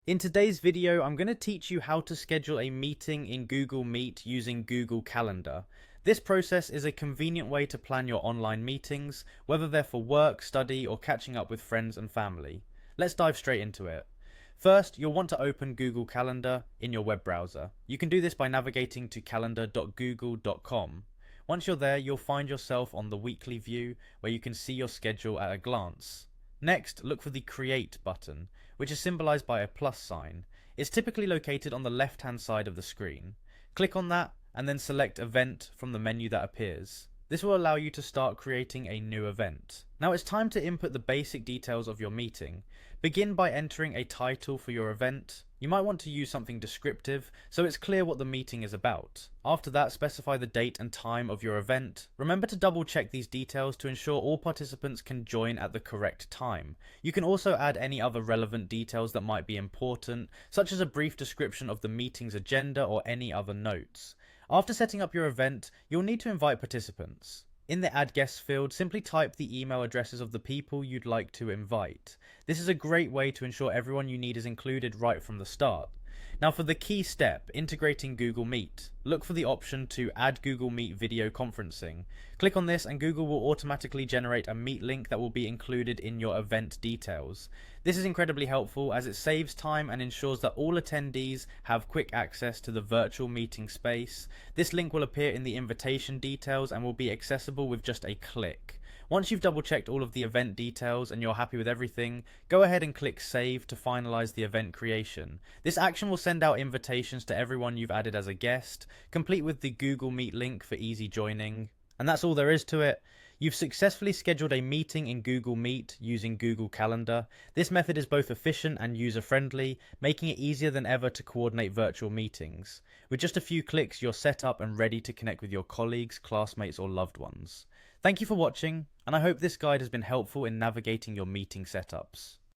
In today's video, I'm going to teach you how to schedule a meeting in Google Meet using Google Calendar. This process is a convenient way to plan your online meetings, whether they're for work, study, or catching up with friends and family. Let's dive straight into it. First, you'll want to open Google Calendar in your web browser. You can do this by navigating to calendar.google.com. Once you're there, you'll find yourself on the weekly view where you can see your schedule at a glance. Next, look for the Create button, which is symbolized by a plus sign. It's typically located on the left-hand side of the screen. Click on that and then select Event from the menu that appears. This will allow you to start creating a new event. Now it's time to input the basic details of your meeting. Begin by entering a title for your event. You might want to use something descriptive so it's clear what the meeting is about. After that, specify the date and time of your event. Remember to double check these details to ensure all participants can join at the correct time. You can also add any other relevant details that might be important, such as a brief description of the meeting's agenda or any other notes. After setting up your event, you'll need to invite participants. In the Add Guests field, simply type the email addresses of the people you'd like to invite. This is a great way to ensure everyone you need is included right from the start. Now for the key step, integrating Google Meet. Look for the option to add Google Meet video conferencing. Click on this and Google will automatically generate a Meet link that will be included in your event details. This is incredibly helpful as it saves time and ensures that all attendees have quick access to the virtual meeting space. This link will appear in the invitation details and will be accessible with just a click. Once you've double checked all of the event details and you're happy with everything, go ahead and click Save to finalize the event creation. This action will send out invitations to everyone you've added as a guest, complete with the Google Meet link for easy joining. And that's all there is to it. You've successfully scheduled a meeting in Google Meet using Google Calendar. This method is both efficient and user-friendly, making it easier than ever to coordinate virtual meetings. With just a few clicks, you're set up and ready to connect with your colleagues, classmates, or loved ones. Thank you for watching, and I hope this guide has been helpful in navigating your meeting setups.